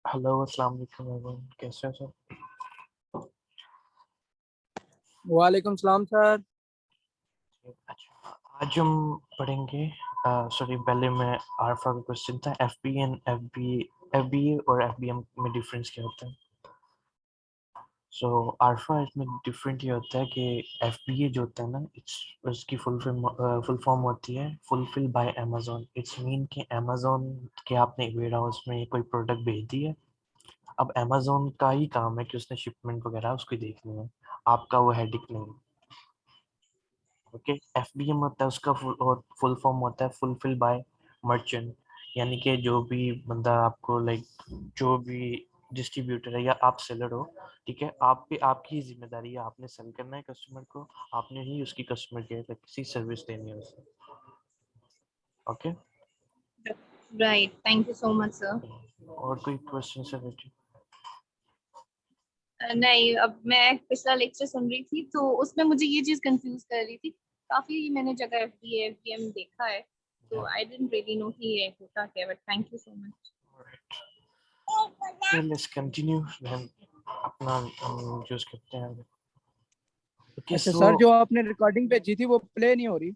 Hello अस्सलाम वालेकुम everyone, कैसे हो सब? वालेकुम सलाम सर। अच्छा, आज हम पढ़ेंगे। सॉरी, पहले मैं आरफा का क्वेश्चन था। एफबी एंड एफबीए और एफबीएम में डिफरेंस क्या होता है? सो आरफा इसमें डिफरेंट ये होता है कि एफबीए जो होता है ना, इट्स उसकी फुल फॉर्म होती है fulfil bye Amazon. It's mean कि अमेजोन के आपने वेयर हाउस में कोई प्रोडक्ट भेज दी है। अब अमेजोन का ही काम है कि उसने शिपमेंट वगैरह उसकी देखनी है, आपका वो हेडिक नहीं। ओके, एफबीएम होता है उसका फुल फॉर्म होता है फुलफिल बाय मर्चेंट। यानी कि जो भी बंदा आपको लाइक जो भी डिस्ट्रीब्यूटर है या आप सेलर हो, ठीक है, आप पे आपकी ही जिम्मेदारी है, आपने सेल करना है कस्टमर को, आपने ही उसकी कस्टमर केयर तक किसी सर्विस देनी है उसे। Okay, Right. Thank you so much, sir. और कोई क्वेश्चन से रिलेटेड? नहीं, अब मैं पिछला लेक्चर सुन रही थी तो उसमें मुझे ये चीज कंफ्यूज कर रही थी। काफी मैंने जगह एफडीए एफडीएम देखा है, तो आई डिडंट रियली नो कि ये होता क्या, but thank you so much. Let's continue then, अपना हम यूज करते हैं। ओके, अच्छा सो सर, जो आपने रिकॉर्डिंग भेजी थी वो प्ले नहीं हो रही।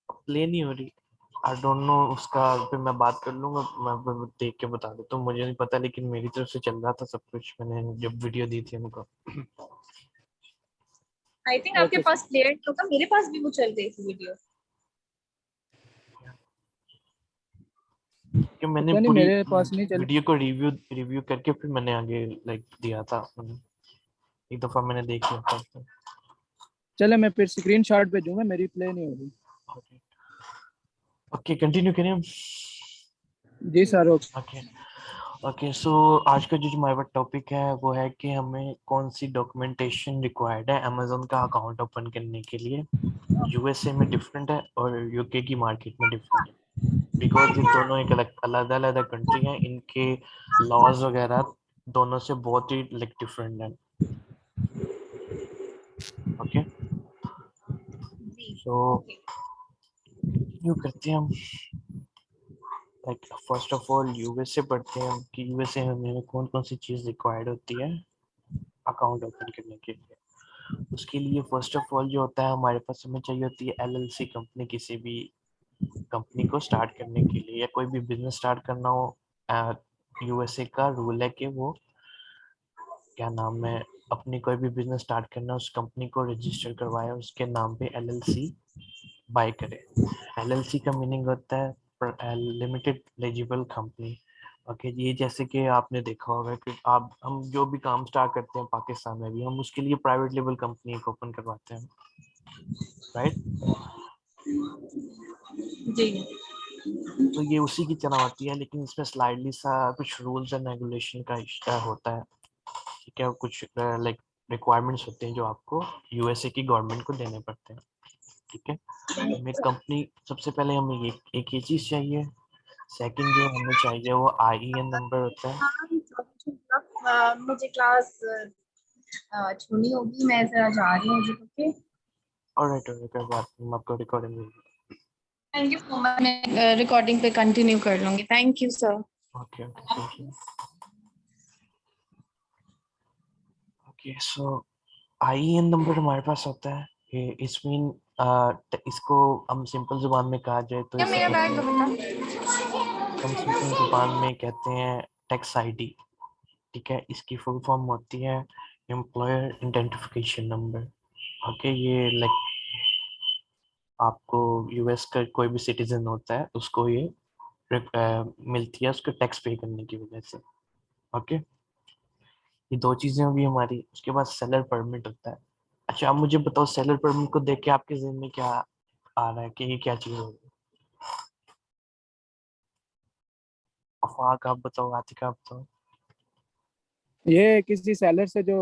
प्ले नहीं हो रही। आई डोंट नो, उसका फिर मैं बात कर लूंगा, मैं फिर देख के बता देता हूँ, मुझे नहीं पता, लेकिन मेरी तरफ से चल रहा था सब कुछ, मैंने जब वीडियो दी थी उनको। आई थिंक आपके ओके पास सर। प्लेयर होगा, मेरे पास भी वो चल रही थी वीडियो। कि मैंने पता नहीं, पूरी मेरे पास नहीं चली। वीडियो को रिव्यू रिव्यू करके फिर मैंने आगे लाइक दिया था। एक दफा मैंने देख लिया था। चले, मैं फिर स्क्रीन शॉट भेजूंगा, मेरी प्ले नहीं हो रही। ओके, कंटिन्यू करें हम। जी सर, ओके। ओके, ओके, सो आज का जो हमारे पास टॉपिक है वो है कि हमें कौन सी डॉक्यूमेंटेशन रिक्वायर्ड है अमेजोन का अकाउंट ओपन करने के लिए। यूएसए में डिफरेंट है और यूके की मार्केट में डिफरेंट है, बिकॉज ये दोनों एक अलग अलग अलग कंट्री हैं, इनके लॉज वगैरह दोनों से बहुत ही लाइक डिफरेंट है। ओके, जी, सो ओके। यू करते हैं हम। Like first of all USA पढ़ते हैं हम कि यूएसए में कौन कौन सी चीज़ रिक्वायर्ड होती है अकाउंट ओपन करने के लिए। उसके लिए फर्स्ट ऑफ ऑल जो होता है हमारे पास, हमें चाहिए होती है एलएलसी कंपनी। किसी भी कंपनी को स्टार्ट करने के लिए या कोई भी बिजनेस स्टार्ट करना हो, यूएसए का रूल है कि वो क्या नाम है, अपनी कोई भी बिजनेस स्टार्ट करना, उस कंपनी को रजिस्टर करवाए, उसके नाम पे एलएलसी बाय करे। एलएलसी का मीनिंग होता है लिमिटेड एलिजिबल कंपनी। ओके, ये जैसे कि आपने देखा होगा कि आप हम जो भी काम स्टार्ट करते हैं पाकिस्तान में भी, हम उसके लिए प्राइवेट लेवल कंपनी को ओपन करवाते हैं, राइट? जी। तो ये उसी की तरह होती है, लेकिन इसमें स्लाइडली सा कुछ रूल्स एंड रेगुलेशन का इश्ता होता है, ठीक है, कुछ लाइक रिक्वायरमेंट्स होते हैं जो आपको यूएसए की गवर्नमेंट को देने पड़ते हैं, ठीक है। हमें कंपनी, सबसे पहले हमें एक ये चीज़ चाहिए। सेकंड जो हमें चाहिए वो आईईएन नंबर होता है। मुझे क्लास छूनी होगी, मैं जरा जा रही हूँ जी। ओके, ऑलराइट, कोई बात नहीं, हम आपको recording. Thank you so much. मैं रिकॉर्डिंग पे कंटिन्यू कर लूंगी। Thank you sir. Okay, okay, thank you. Okay, so IEN number हमारे पास होता है कि इस मीन इसको हम सिंपल जुबान में कहा जाए तो क्या इसे मेरा कहते बैग हैं, बेटा? हम सिंपल जुबान में कहते हैं टैक्स आईडी, ठीक है। इसकी फुल फॉर्म होती है एम्प्लॉयर आइडेंटिफिकेशन नंबर। ओके, ये लाइक आपको यूएस का कोई भी सिटीजन होता है उसको ये मिलती है उसको टैक्स पे करने की वजह से। ओके, ये दो चीजें होगी हमारी। उसके बाद सेलर परमिट होता है। अच्छा, आप मुझे बताओ, सेलर परमिट को देख के आपके जहन में क्या आ रहा है कि ये क्या चीज होगी? अफवाक आप बताओ, आतिका आप बताओ। ये किसी सेलर से जो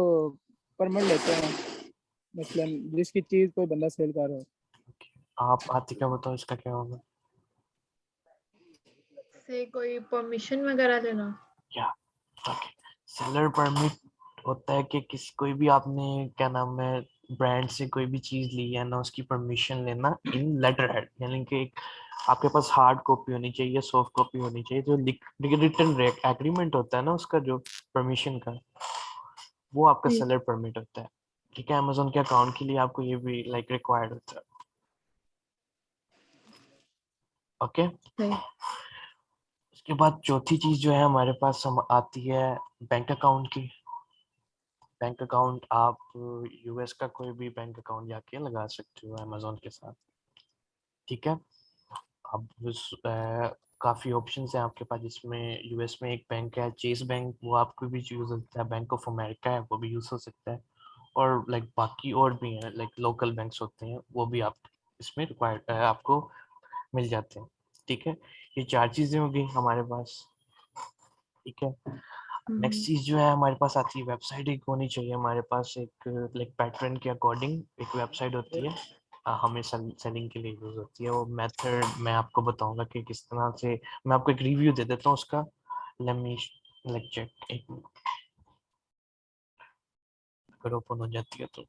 परमिट लेते हैं, मतलब जिसकी चीज कोई बंदा सेल कर रहा हो। Okay, आप आतिका बताओ इसका क्या होगा? से कोई परमिशन वगैरह लेना। क्या? ओके, सेलर परमिट होता है कि किसी कोई भी आपने क्या नाम है ब्रांड से कोई भी चीज ली है ना उसकी परमिशन लेना इन लेटर हेड, यानी कि एक आपके पास हार्ड कॉपी होनी चाहिए, सॉफ्ट कॉपी होनी चाहिए, जो रिटन एग्रीमेंट होता है ना उसका, जो परमिशन का, वो आपका जी। सेलर परमिट होता है। ठीक है, अमेजोन के अकाउंट के लिए आपको ये भी लाइक रिक्वायर्ड होता है। ओके, सही। उसके बाद चौथी चीज जो है हमारे पास हम आती है बैंक अकाउंट की। बैंक अकाउंट आप यूएस का कोई भी बैंक अकाउंट जाके लगा सकते हो अमेजोन के साथ। ठीक है, अब काफी ऑप्शंस हैं आपके पास, जिसमें यूएस में एक बैंक है चेस बैंक, वो आपको भी यूज होता है। बैंक ऑफ अमेरिका है, वो भी यूज हो सकता है। और लाइक बाकी और भी हैं, लाइक लोकल बैंक्स होते हैं, वो भी आप इसमें रिक्वायर्ड आपको मिल जाते हैं। ठीक है, ये चार चीजें होगी हमारे पास। ठीक है, नेक्स्ट हम्म। चीज जो है हमारे पास आती है, वेबसाइट एक होनी चाहिए हमारे पास, एक लाइक पैटर्न के अकॉर्डिंग एक वेबसाइट होती है, हमें सेलिंग के लिए यूज होती है। वो मेथड मैं आपको बताऊंगा कि किस तरह से, मैं आपको एक रिव्यू दे देता हूँ उसका। लेट मी लाइक चेक, एक मिनट, अगर ओपन हो जाती है तो।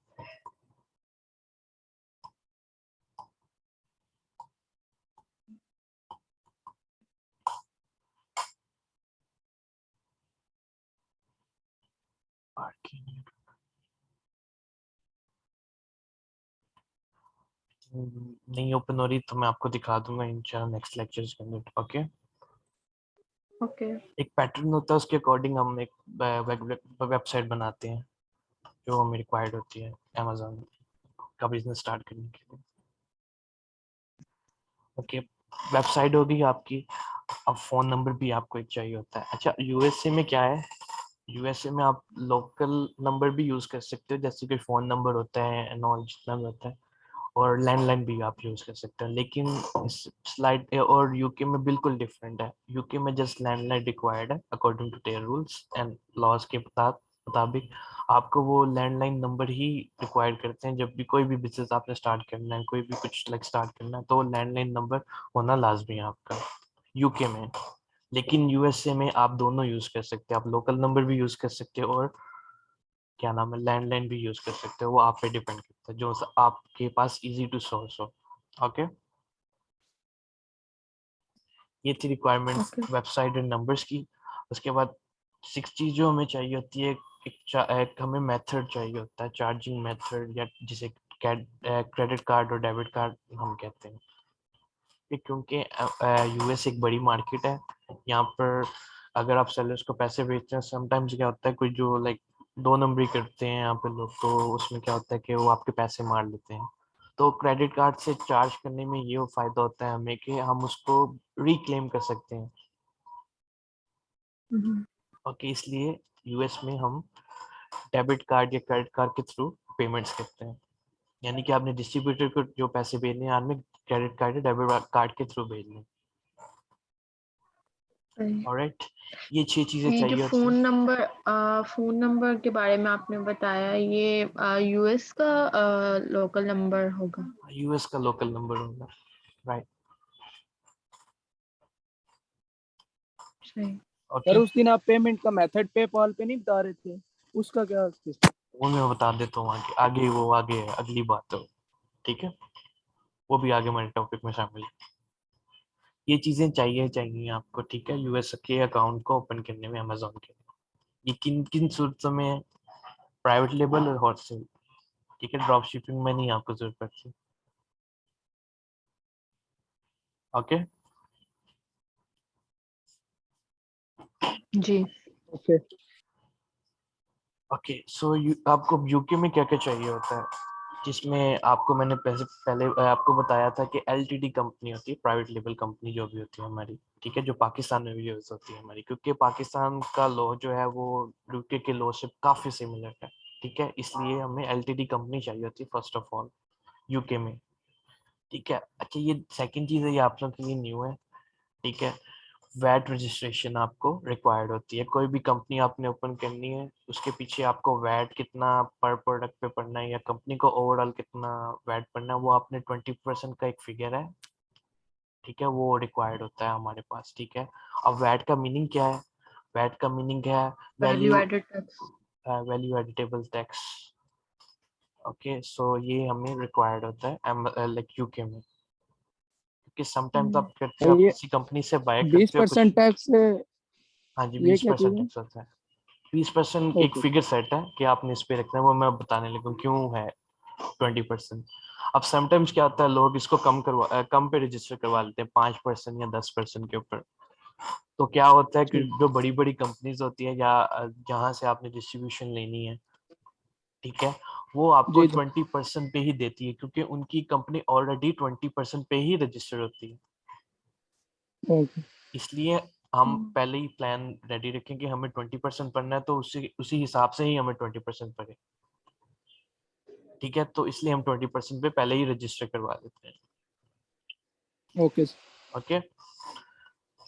नहीं ओपन हो रही तो मैं आपको दिखा दूंगा इंशाल्लाह नेक्स्ट लेक्चर्स के अंदर। Okay, okay. एक पैटर्न होता है, उसके अकॉर्डिंग हम एक वेबसाइट बनाते हैं जो हमें रिक्वायर्ड होती है अमेजोन का बिजनेस स्टार्ट करने के लिए। ओके, वेबसाइट होगी आपकी। अब फोन नंबर भी आपको एक चाहिए होता है। अच्छा, यूएसए में क्या है, यूएसए में आप लोकल नंबर भी यूज कर सकते हो, जैसे कि फोन नंबर होता है एंड ऑल जितना भी होता है, और लैंडलाइन भी आप यूज कर सकते हैं। लेकिन इस स्लाइड और यूके में बिल्कुल डिफरेंट है। यूके में जस्ट लैंडलाइन रिक्वायर्ड है according to their rules and laws के मुताबिक। आपको वो लैंडलाइन नंबर ही रिक्वायर करते हैं जब भी कोई भी बिजनेस आपने स्टार्ट करना है, कोई भी कुछ लाइक स्टार्ट करना है, तो वो लैंडलाइन नंबर होना लाजमी है आपका यूके में। लेकिन यूएसए में आप दोनों यूज कर सकते हैं, आप लोकल नंबर भी यूज कर सकते हो और क्या नाम है लैंडलाइन भी यूज कर सकते हो, वो आप पे डिपेंड करता है जो आपके पास इजी टू सोर्स हो। ओके, ये थी requirements okay. Website and numbers की। उसके बाद सिक्स चीज जो हमें चाहिए होती है, एक हमें मेथड चाहिए होता है, चार्जिंग मेथड, या जिसे क्रेडिट कार्ड और डेबिट कार्ड हम कहते हैं। क्योंकि यूएस एक बड़ी मार्केट है, यहाँ पर अगर आप सेलर्स को पैसे भेजते हैं, समटाइम्स क्या होता है कोई जो लाइक दो नंबरी करते हैं यहाँ पे लोग, तो उसमें क्या होता है कि वो आपके पैसे मार लेते हैं। तो क्रेडिट कार्ड से चार्ज करने में ये फायदा होता है हमें कि हम उसको रिक्लेम कर सकते हैं। हम्म। ओके, इसलिए यूएस में हम डेबिट कार्ड या क्रेडिट कार्ड के थ्रू पेमेंट्स करते हैं, यानी कि आपने डिस्ट्रीब्यूटर को जो पैसे भेजने हैं आपने क्रेडिट कार्ड या डेबिट कार्ड के थ्रू भेजने। सही। ऑलराइट, ये छह चीजें ये जो चाहिए होती हैं। फोन नंबर के बारे में आपने बताया, ये यूएस का लोकल नंबर होगा? यूएस का लोकल नंबर होगा, राइट। सही। सर ओके, उस दिन आप पेमेंट का मेथड पेपाल पे नहीं बता रहे थे, उसका क्या सिस्टम? वो मैं बता देता हूँ आगे, आगे वो आगे है, अगली बात है। ठीक है, वो भी आगे हमारे टॉपिक में शामिल है। ये चीजें चाहिए चाहिए आपको, ठीक है, यूएस के अकाउंट को ओपन करने में अमेजोन के लिए। ये किन किन सूरतों में है, प्राइवेट लेबल और होलसेल। ठीक है, ड्रॉप शिपिंग में नहीं आपको जरूरत पड़ती। ओके, जी। ओके। ओके, सो आपको यूके में क्या क्या चाहिए होता है, जिसमें आपको मैंने पहले आपको बताया था कि एलटीडी कंपनी होती है, प्राइवेट लेबल कंपनी जो भी होती है हमारी। ठीक है, जो पाकिस्तान में भी यूज होती है हमारी, क्योंकि पाकिस्तान का लॉ जो है वो यूके के लॉ से काफी सिमिलर है। ठीक है, इसलिए हमें एलटीडी कंपनी चाहिए होती है फर्स्ट ऑफ ऑल यूके में। ठीक है, अच्छा ये सेकंड चीज है, ये आप लोगों के लिए न्यू है। ठीक है, वैट रजिस्ट्रेशन आपको रिक्वायर्ड होती है। कोई भी कंपनी आपने ओपन करनी है, उसके पीछे आपको वैट कितना पर प्रोडक्ट पे पड़ना है, या कंपनी को ओवरऑल कितना वैट पड़ना है, वो आपने 20% का एक फिगर है। ठीक है, वो रिक्वायर्ड होता है हमारे पास। ठीक है, अब वैट का मीनिंग क्या है, वैट का मीनिंग है value value added tax. Value editable tax. Okay, so ये हमें रिक्वायर्ड होता है लाइक यूके में, क्योंकि समटाइम्स आप करते हो, आप ये किसी कंपनी से बाय करते हो कुछ। 20% टैक्स है, हाँ जी, ये 20% क्या चीज है? टैक्स होता है। 20% एक ओके। फिगर सेट है कि आपने इस पे रखना है, वो मैं बताने लगा क्यों है 20%। अब समटाइम्स क्या होता है, लोग इसको कम पे रजिस्टर करवा लेते हैं, 5% या 10% के ऊपर। तो क्या होता है कि ठीक। जो बड़ी बड़ी कंपनीज होती है या जहाँ से आपने डिस्ट्रीब्यूशन लेनी है, ठीक है, वो आपको जी जी। 20% पे ही देती है, क्योंकि उनकी कंपनी ऑलरेडी 20% पे ही रजिस्टर होती है। ओके। इसलिए हम पहले ही प्लान रेडी रखें कि हमें 20% पढ़ना है, तो उसी हिसाब से ही हमें 20% पढ़े। ठीक है, तो इसलिए हम 20% पे पहले ही रजिस्टर करवा देते हैं। ओके ओके,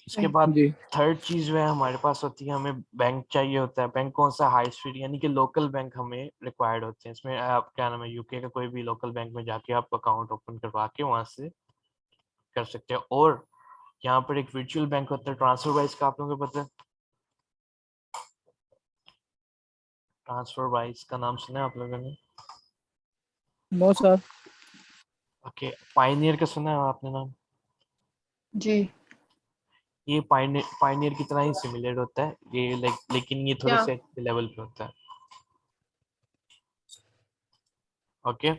इसके बाद जी। थर्ड चीज जो है हमारे पास होती है, हमें बैंक चाहिए होता है। बैंक कौन सा? हाई स्ट्रीट, यानी कि लोकल बैंक हमें रिक्वायर्ड होते हैं। इसमें आप क्या नाम है, यूके का कोई भी लोकल बैंक में जाके आप अकाउंट ओपन करवा के वहां से कर सकते हैं। और यहाँ पर एक वर्चुअल बैंक होता है ट्रांसफर वाइज का, आप लोगों को पता है? ट्रांसफर वाइज का नाम सुना है आप लोगों ने? No sir. ओके, पाइनियर का सुना है आपने नाम? जी। ये पाइनियर की तरह ही सिमिलर होता है ये, लेकिन ये थोड़े क्या? से लेवल पे होता है। ओके,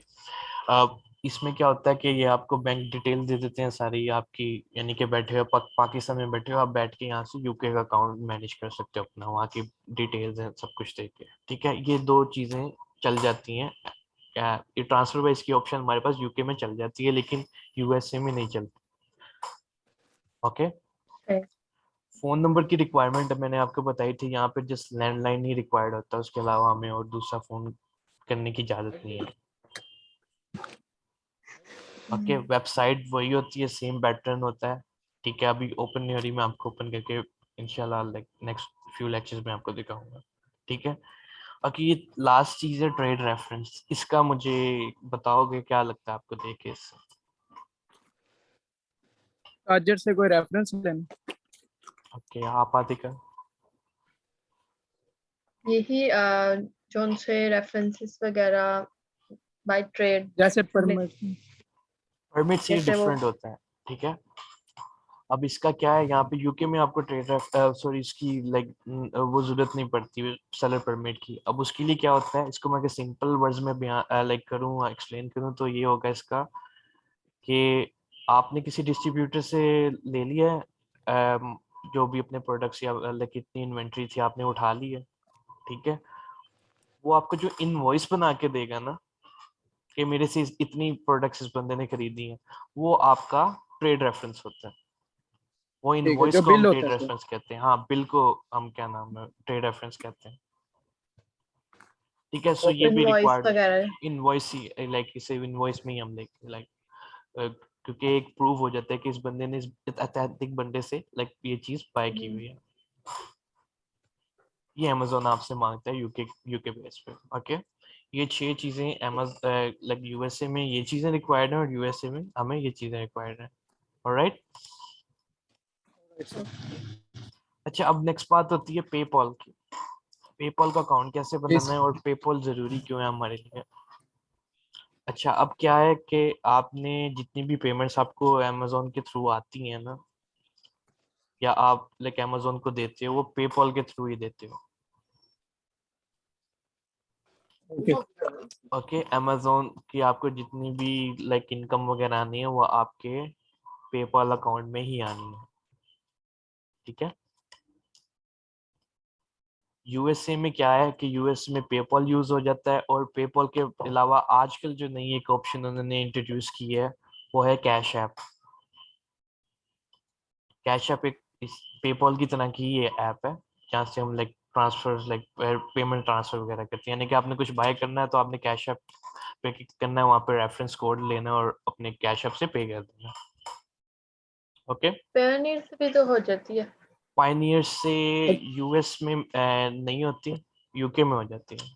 अब इसमें क्या होता है कि ये आपको बैंक डिटेल दे देते हैं सारी आपकी, यानी कि बैठे हो पाकिस्तान में बैठे हो आप, बैठ के यहाँ से यूके का अकाउंट मैनेज कर सकते हो अपना, वहाँ की डिटेल्स हैं सब कुछ देख के। ठीक है, ये दो चीजें चल जाती हैं। ये ट्रांसफर वाइज की ऑप्शन हमारे पास यूके में चल जाती है, लेकिन यूएसए में नहीं चलती। ओके, है। फोन नंबर की रिक्वायरमेंट मैंने आपको बताई थी, यहाँ पे जस्ट लैंडलाइन ही रिक्वायर्ड होता है, उसके अलावा हमें और दूसरा फोन करने की इजाजत नहीं है। ओके, वेबसाइट वही होती है, सेम पैटर्न होता है। ठीक है, अभी ओपन नहीं हो रही, मैं आपको ओपन करके इंशाल्लाह लाइक नेक्स्ट फ्यू लेक्चर्स में आपको दिखाऊंगा। ठीक है, बाकी ये लास्ट चीज है ट्रेड रेफरेंस, इसका मुझे बताओगे क्या लगता है आपको देख के इससे? ताजर से कोई रेफरेंस लेना? ओके, आप आतिका? यही जोन से रेफरेंसेस वगैरह बाय ट्रेड, जैसे परमिट। परमिट से जैसे वो। डिफरेंट होता है। ठीक है, अब इसका क्या है, यहाँ पे यूके में आपको ट्रेड सॉरी इसकी लाइक वो जरूरत नहीं पड़ती सेलर परमिट की। अब उसके लिए क्या होता है, इसको मैं सिंपल वर्ड्स में बयान लाइक करूँ, एक्सप्लेन करूँ, तो ये होगा इसका कि आपने किसी डिस्ट्रीब्यूटर से ले लिया है जो भी अपने प्रोडक्ट्स या लाइक इतनी इन्वेंट्री थी आपने उठा ली है। ठीक है, वो आपको जो इनवॉइस बना के देगा ना कि मेरे से इतनी प्रोडक्ट्स इस बंदे ने खरीदी हैं, वो आपका ट्रेड रेफरेंस होता है। वो ठीक है, इनवॉइस जो को हम बिल होता ट्रेड है सर। रेफरेंस कहते हैं। हाँ, बिल को हम क्या नाम है, ट्रेड रेफरेंस कहते हैं। ठीक है, सो वो ये भी इनवॉइस रिक्वायर्ड वगैरह। इनवॉइस ही लाइक इसे इनवॉइस में ही हम लाइक क्योंकि एक प्रूव हो जाता है कि इस बंदे ने इस अत्यधिक बंदे से लाइक ये चीज बाय की हुई है। ये अमेजोन आपसे मांगता है यूके यूके बेस पे। ओके, ये 6 चीजें लाइक यूएसए में ये चीजें रिक्वायर्ड है, और यूएसए में हमें ये चीजें रिक्वायर्ड है। ऑलराइट, अच्छा, अब नेक्स्ट बात होती है पेपॉल की। पेपॉल का अकाउंट कैसे जी बनाना है और पेपॉल जरूरी क्यों है हमारे लिए? अच्छा, अब क्या है कि आपने जितनी भी पेमेंट्स आपको अमेजोन के थ्रू आती हैं ना, या आप लाइक अमेजोन को देते हो, वो पेपॉल के थ्रू ही देते हो। ओके। ओके, अमेजोन की आपको जितनी भी लाइक इनकम वगैरह आनी है, वो आपके पेपॉल अकाउंट में ही आनी है। ठीक है, यूएसए में क्या है कि यूएस में पेपॉल यूज हो जाता है, और पेपॉल के अलावा आजकल जो नई एक ऑप्शन उन्होंने इंट्रोड्यूस की है, वो है कैश ऐप। कैश ऐप एक पेपॉल की तरह की ये ऐप है, जहाँ से हम like transfer like payment transfer वगैरह करते हैं। यानी कि आपने कुछ बाय करना है तो आपने कैश ऐप पे क्लिक करना है, वहाँ पे रेफरेंस कोड लेना है और अपने कैश ऐप से पे कर देना। ओके, पेयोनियर से भी तो हो जाती है। पाइनियर से यूएस में नहीं होती, यूके में हो जाती है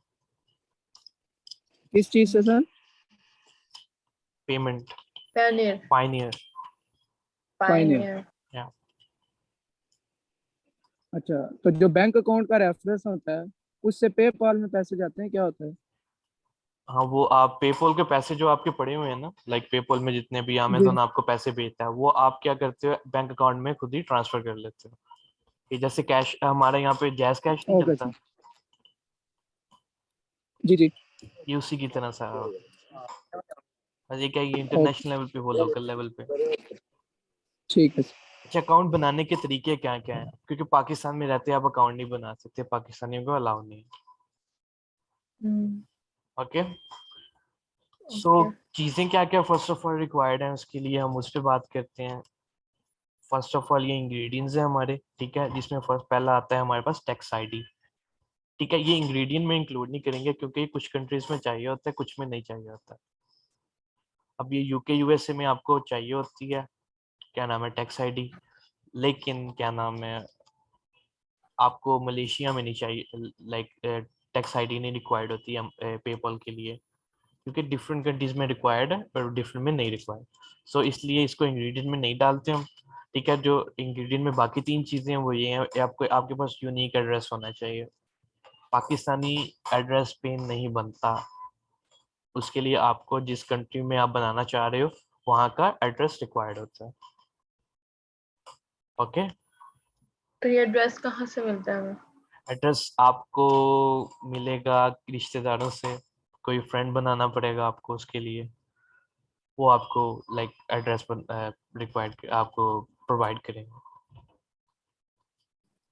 किस चीज से sir? Payment. Payoneer. Pioneer, pioneer. Pioneer. या अच्छा, तो जो बैंक अकाउंट का रेफरेंस होता है उससे पेपाल में पैसे जाते हैं, क्या होता है? हाँ, वो आप पेपॉल के पैसे जो आपके पड़े हुए हैं ना, लाइक पेपॉल में जितने भी अमेजोन आपको पैसे भेजता है, वो आप क्या करते हो, बैंक अकाउंट में खुद ही ट्रांसफर कर लेते हो। कि जैसे कैश हमारे यहाँ पे जैस कैश नहीं ओके चलता, सर। जी जी। ये उसी की तरह सा है। बस ये क्या, ये ओके इंटरनेशनल लेवल पे, वो लोकल लेवल पे। ठीक है सर। अच्छा, अकाउंट बनाने के तरीके क्या क्या हैं? क्योंकि पाकिस्तान में रहते हैं, आप अकाउंट नहीं बना सकते, पाकिस्तानियों को अलाउ नहीं है। हम्म, ओके, सो ओके। चीजें क्या क्या फर्स्ट ऑफ ऑल रिक्वायर्ड है उसके लिए, हम उस पर बात करते हैं। फर्स्ट ऑफ ऑल ये इंग्रेडिएंट्स है हमारे, ठीक है, जिसमें फर्स्ट पहला आता है हमारे पास टैक्स आईडी। ठीक है, ये इंग्रेडिएंट में इंक्लूड नहीं करेंगे क्योंकि कुछ कंट्रीज में चाहिए होता है, कुछ में नहीं चाहिए होता। अब ये यूके यूएसए में आपको चाहिए होती है, क्या नाम है, टैक्स आईडी। लेकिन क्या नाम है, आपको मलेशिया में नहीं चाहिए, लाइक टैक्स आईडी नहीं रिक्वायर्ड होती है पेपल के लिए, क्योंकि डिफरेंट कंट्रीज में रिक्वायर्ड है और डिफरेंट में नहीं रिक्वायर्ड। सो इसलिए इसको इंग्रेडिएंट में नहीं डालते हम। ठीक है, जो इंग्रेडिएंट में बाकी तीन चीजें हैं वो ये हैं, आपको आपके पास यूनिक एड्रेस होना चाहिए। पाकिस्तानी एड्रेस पे नहीं बनता, उसके लिए आपको जिस कंट्री में आप बनाना चाह रहे हो वहाँ का एड्रेस रिक्वायर्ड होता है। ओके, तो ये ड्रेस कहाँ से मिलता है हमें? एड्रेस आपको मिलेगा रिश्तेदारों से, कोई फ्रेंड बनाना पड़ेगा आपको उसके लिए, वो आपको लाइक एड्रेस रिक्वायर्ड आपको प्रोवाइड करेंगे।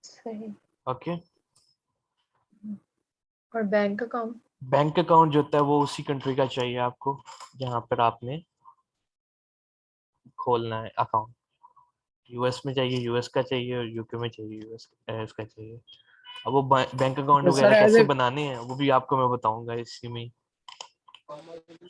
सही। ओके, और बैंक अकाउंट? बैंक अकाउंट जो होता है वो उसी कंट्री का चाहिए आपको जहाँ पर आपने खोलना है अकाउंट। यूएस में चाहिए यूएस का चाहिए, और यूके में चाहिए यूएस का चाहिए। अब वो बैंक अकाउंट तो सर वगैरह एज कैसे ए बनाने हैं वो भी आपको मैं बताऊंगा इसी में ही,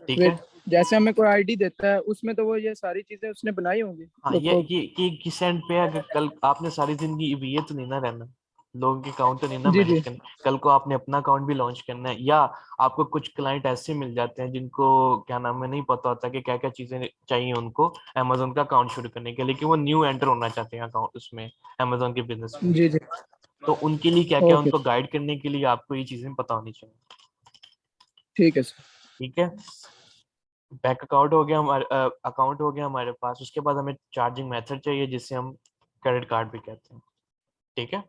ठीक है। वेट, जैसे हमें कोई आईडी देता है उसमें तो वो ये सारी चीजें उसने बनाई होंगी हाँ, लोग को। ये किस एंड पे है, अगर कल आपने सारी जिंदगी ये तो नहीं ना रहना, लोगों के अकाउंट तो नहीं ना जी मैनेज जी। करना, कल को आपने अपना अकाउंट भी लॉन्च करना है, या आपको कुछ क्लाइंट ऐसे मिल जाते हैं जिनको क्या नाम है नहीं पता होता कि क्या क्या चीजें चाहिए उनको अमेजोन का अकाउंट शुरू करने के लिए, कि वो न्यू एंटर होना चाहते हैं अकाउंट उसमें, अमेजोन के बिजनेस में। जी जी। तो उनके लिए क्या क्या, ओके उनको गाइड करने के लिए आपको ये चीजें पता होनी चाहिए। ठीक है सर। ठीक है, बैंक अकाउंट हो गया हमारे, अकाउंट हो गया हमारे पास। उसके बाद हमें चार्जिंग मेथड चाहिए जिसे हम क्रेडिट कार्ड भी कहते हैं, ठीक है,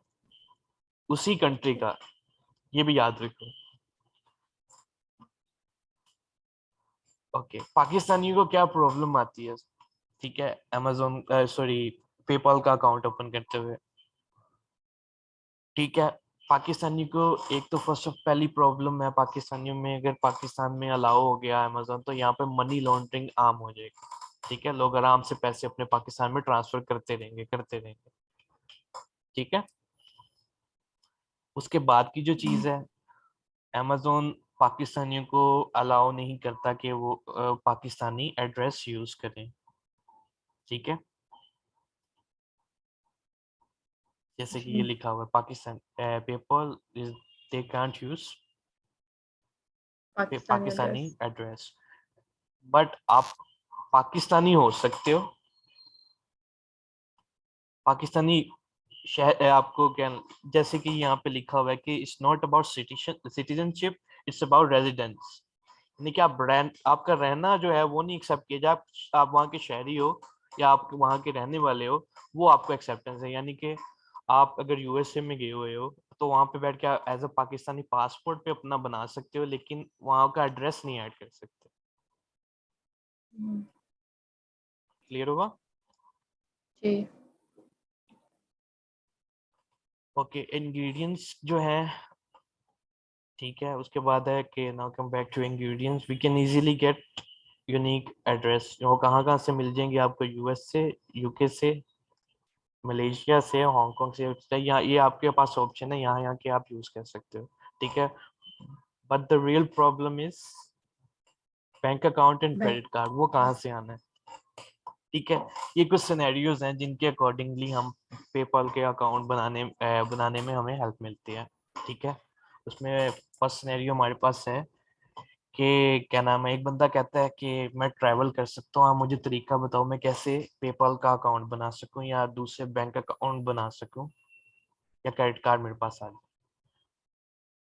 उसी कंट्री का, ये भी याद रखो। ओके, पाकिस्तानियों को क्या प्रॉब्लम आती है, ठीक है, अमेजोन सॉरी पेपल का अकाउंट ओपन करते हुए। ठीक है, पाकिस्तानी को एक तो फर्स्ट ऑफ पहली प्रॉब्लम है पाकिस्तानियों में, अगर पाकिस्तान में अलाउ हो गया अमेजोन तो यहाँ पे मनी लॉन्ड्रिंग आम हो जाएगी। ठीक है, लोग आराम से पैसे अपने पाकिस्तान में ट्रांसफर करते रहेंगे। ठीक है, उसके बाद की जो चीज है, अमेजोन पाकिस्तानियों को अलाउ नहीं करता कि वो पाकिस्तानी एड्रेस यूज करें। ठीक है, जैसे कि ये जी। लिखा हुआ है, Pakistan PayPal is they can't use Pakistani Pakistani address. Address, but आप पाकिस्तानी हो सकते हो। पाकिस्तानी शहर आपको क्या, जैसे कि यहाँ पे लिखा हुआ है कि it's not about citizenship, it's about residence. यानी कि आपका रहना जो है वो नहीं एक्सेप्ट किया जाए, आप वहाँ के शहरी हो या आप वहाँ के रहने वाले हो, वो आपको एक्सेप्टेंस है। यानी कि आप अगर यूएसए में गए हुए हो तो वहाँ पे बैठ के एज अ पाकिस्तानी पासपोर्ट पे अपना बना सकते हो, लेकिन वहाँ का एड्रेस नहीं ऐड कर सकते। क्लियर होगा? जी। ओके, इंग्रेडिएंट्स जो है, ठीक है, उसके बाद है कि now come back to ingredients, we can easily get unique address. वो कहाँ कहाँ से मिल जाएंगे आपको, यूएस से, यूके से, मलेशिया से, हांगकांग से, यहाँ ये आपके पास ऑप्शन है, यहाँ यहाँ के आप यूज कर सकते हो। ठीक है, but the real problem is bank account and bank. Credit card, वो कहाँ से आना है। ठीक है, ये कुछ सिनेरियोज हैं जिनके अकॉर्डिंगली हम पेपल के अकाउंट बनाने में हमें हेल्प मिलती है। ठीक है, उसमें फर्स्ट सिनेरियो हमारे पास है कि क्या नाम है, एक बंदा कहता है कि मैं ट्रैवल कर सकता हूँ, आप मुझे तरीका बताओ मैं कैसे पेपल का अकाउंट बना सकूं या दूसरे बैंक अकाउंट बना सकूं या क्रेडिट कार्ड मेरे पास आ जाए।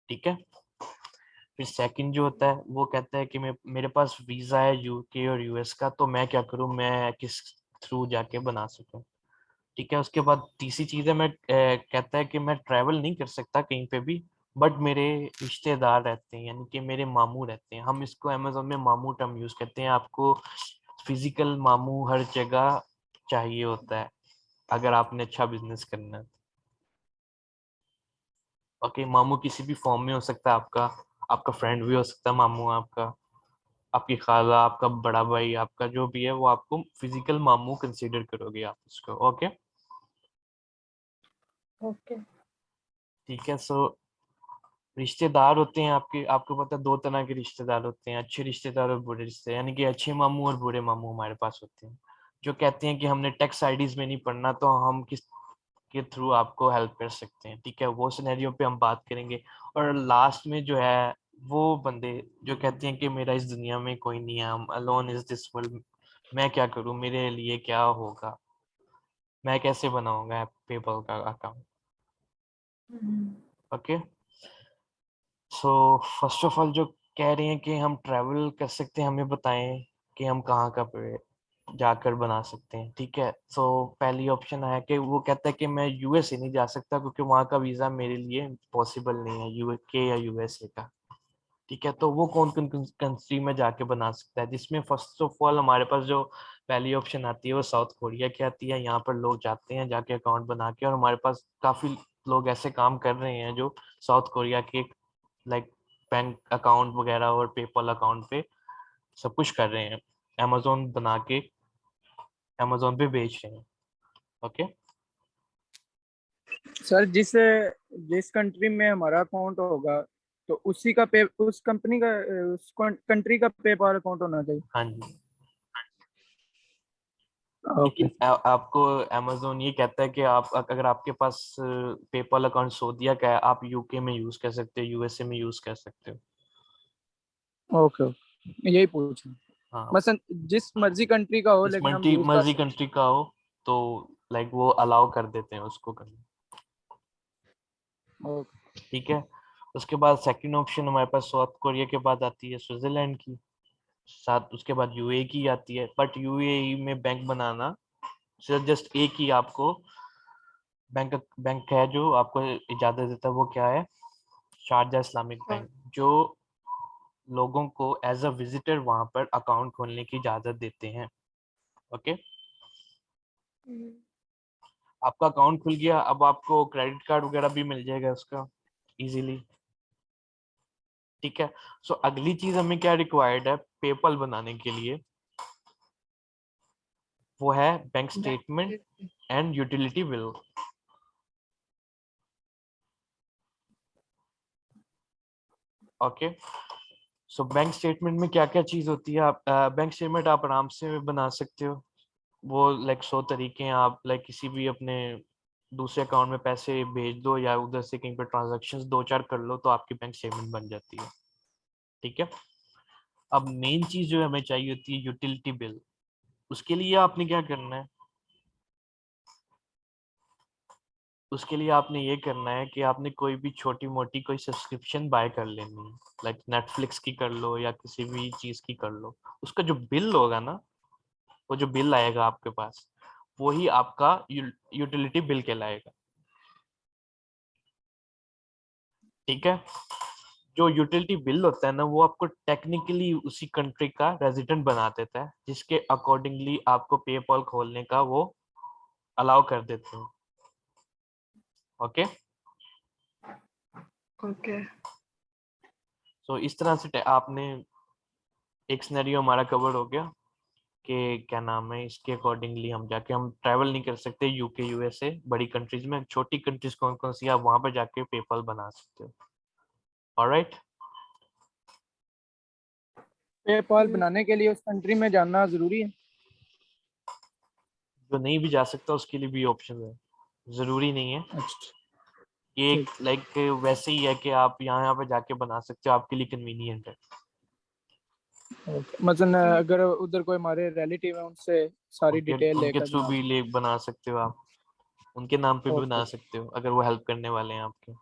ठीक है, फिर सेकंड जो होता है वो कहता है कि मेरे पास वीजा है यूके और यूएस का, तो मैं क्या करूं, मैं किस थ्रू जाके बना सकूं। ठीक है, उसके बाद तीसरी चीज है मैं कहता है कि मैं ट्रैवल नहीं कर सकता कहीं पे भी, बट मेरे रिश्तेदार रहते हैं, यानी कि मेरे मामू रहते हैं। हम इसको अमेजोन में मामू टर्म यूज करते हैं। आपको फिजिकल मामू हर जगह चाहिए होता है अगर आपने अच्छा बिजनेस करना है। ओके, मामू किसी भी फॉर्म में हो सकता है, आपका आपका फ्रेंड भी हो सकता है मामू, आपका आपकी खाला, आपका बड़ा भाई, आपका जो भी है वो आपको फिजिकल मामू कंसीडर करोगे आप उसको। Okay okay. ठीक है। सो रिश्तेदार होते हैं आपके, आपको पता है 2 तरह के रिश्तेदार होते हैं, अच्छे रिश्तेदार और बुरे रिश्तेदार, यानी कि अच्छे मामू और बुरे मामू हमारे पास होते हैं। जो कहते हैं कि हमने टैक्स आईडीज में नहीं पढ़ना, तो हम किस के थ्रू आपको हेल्प कर सकते हैं। ठीक है, वो सिनेरियो पे हम बात करेंगे। और लास्ट में जो है वो बंदे जो कहते हैं कि मेरा इस दुनिया में कोई नहीं है, अलोन इज दिस वर्ल्ड, मैं क्या करूं, मेरे लिए क्या होगा, मैं कैसे बनाऊंगा पेपल का account. Okay, so first of all जो कह रहे हैं कि हम ट्रैवल कर सकते हैं, हमें बताएं कि हम कहाँ का पे जाकर बना सकते हैं। ठीक है, सो पहली ऑप्शन है कि वो कहता है कि मैं यूएसए नहीं जा सकता क्योंकि वहाँ का वीज़ा मेरे लिए पॉसिबल नहीं है, यूके या यूएसए का। ठीक है, तो वो कौन कौन कंट्री में जाके बना सकता है, जिसमें फर्स्ट ऑफ ऑल हमारे पास जो पहली ऑप्शन आती है वो साउथ कोरिया की आती है। यहाँ पर लोग जाते हैं जाके अकाउंट बना के, और हमारे पास काफ़ी लोग ऐसे काम कर रहे हैं जो साउथ कोरिया के लाइक बैंक अकाउंट वगैरह और पेपल अकाउंट पे सब कुछ कर रहे हैं, अमेजोन बना के अमेजोन पे बेच रहे हैं। ओके, सर जिस जिस कंट्री में हमारा अकाउंट होगा तो उसी का पे उस कंपनी का उस कंट्री का पेपाल अकाउंट होना चाहिए। हाँ जी। ओके। लेकिन आपको अमेजोन ये कहता है कि आप अगर आपके पास पेपल अकाउंट सऊदीया का है, आप यूके में यूज कर सकते हो, यूएसए में यूज कर सकते हो। ओके ओके, यही पूछना। हाँ, मसलन जिस मर्जी कंट्री का हो इस लेकिन हम मल्टी यूज कर मर्जी सकते कंट्री का हो तो लाइक वो अलाउ कर देते हैं उसको करना। हैं। ओके। ठीक है, उसके बाद सेकंड ऑप्शन हमारे पास साउथ कोरिया के बाद आती है स्विट्जरलैंड की, साथ उसके बाद यूएई की आती है। बट यूएई में बैंक बनाना सिर्फ जस्ट एक ही आपको बैंक बैंक है जो आपको इजाजत देता है, वो क्या है, शारजा इस्लामिक हाँ। बैंक, जो लोगों को एज अ विजिटर वहां पर अकाउंट खोलने की इजाजत देते हैं। ओके, आपका अकाउंट खुल गया, अब आपको क्रेडिट कार्ड वगैरह भी मिल जाएगा उसका इजीली। ठीक है, सो अगली चीज हमें क्या रिक्वायर्ड है पेपल बनाने के लिए, वो है bank statement and utility bill. Okay, so bank statement में क्या क्या चीज होती है, आप बैंक स्टेटमेंट आप आराम से बना सकते हो। वो लाइक 100 तरीके हैं, आप लाइक किसी भी अपने दूसरे अकाउंट में पैसे भेज दो या उधर से कहीं पे ट्रांजैक्शंस 2-4 कर लो तो आपकी बैंक स्टेटमेंट बन जाती है। ठीक है, अब मेन चीज जो हमें चाहिए होती है यूटिलिटी बिल। उसके लिए आपने क्या करना है, उसके लिए आपने ये करना है कि आपने कोई भी छोटी मोटी कोई सब्सक्रिप्शन बाय कर लेनी है, लाइक नेटफ्लिक्स की कर लो या किसी भी चीज की कर लो। उसका जो बिल होगा ना, वो जो बिल आएगा आपके पास, वही आपका यूटिलिटी बिल कहलाएगा। ठीक है, जो यूटिलिटी बिल होता है ना, वो आपको टेक्निकली उसी कंट्री का रेजिडेंट बना देता है, जिसके अकॉर्डिंगली आपको पेपॉल खोलने का वो अलाउ कर देते हैं। Okay, okay. सो इस तरह से आपने एक सिनेरियो हमारा कवर हो गया कि क्या नाम है, इसके अकॉर्डिंगली हम जाके हम ट्रैवल नहीं कर सकते यूके यूएसए बड़ी कंट्रीज में, छोटी कंट्रीज कौन कौन सी आप वहां पर जाके पेपल बना सकते हो। ऑलराइट, पेपाल बनाने के लिए उस कंट्री में जानना जरूरी है। जो नहीं भी जा सकता उसके लिए भी ऑप्शन है, जरूरी नहीं है। अच्छा। ये ठीक। लाइक वैसे ही है कि आप यहाँ पे जाके बना सकते हो, आपके लिए कन्वीनियंट है। ओके, मतलब अगर उधर कोई हमारे रिलेटिव है उनसे सारी उनके डिटेल उनके लेकर थ्रू बना भी ले बना सकते हो आप, उनके नाम पे सकते। भी ओके। बना सकते हो अगर वो हेल्प करने वाले हैं आपके।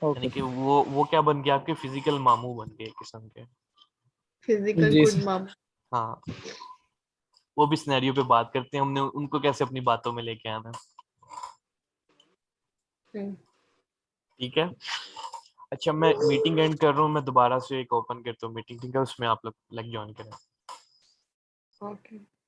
यानी ओके कि वो क्या बन गया, आपके फिजिकल मामू बन गए एक किस्म के। फिजिकल जी गुड सर। मॉम। हाँ, वो भी सिनेरियो पे बात करते हैं, हमने उनको कैसे अपनी बातों में लेके आना है। ठीक है। अच्छा, मैं मीटिंग एंड कर रहा हूँ, मैं दोबारा से एक ओपन करता हूँ मीटिंग, ठीक है, उसमें आप लोग ज्वाइन करें। ओके।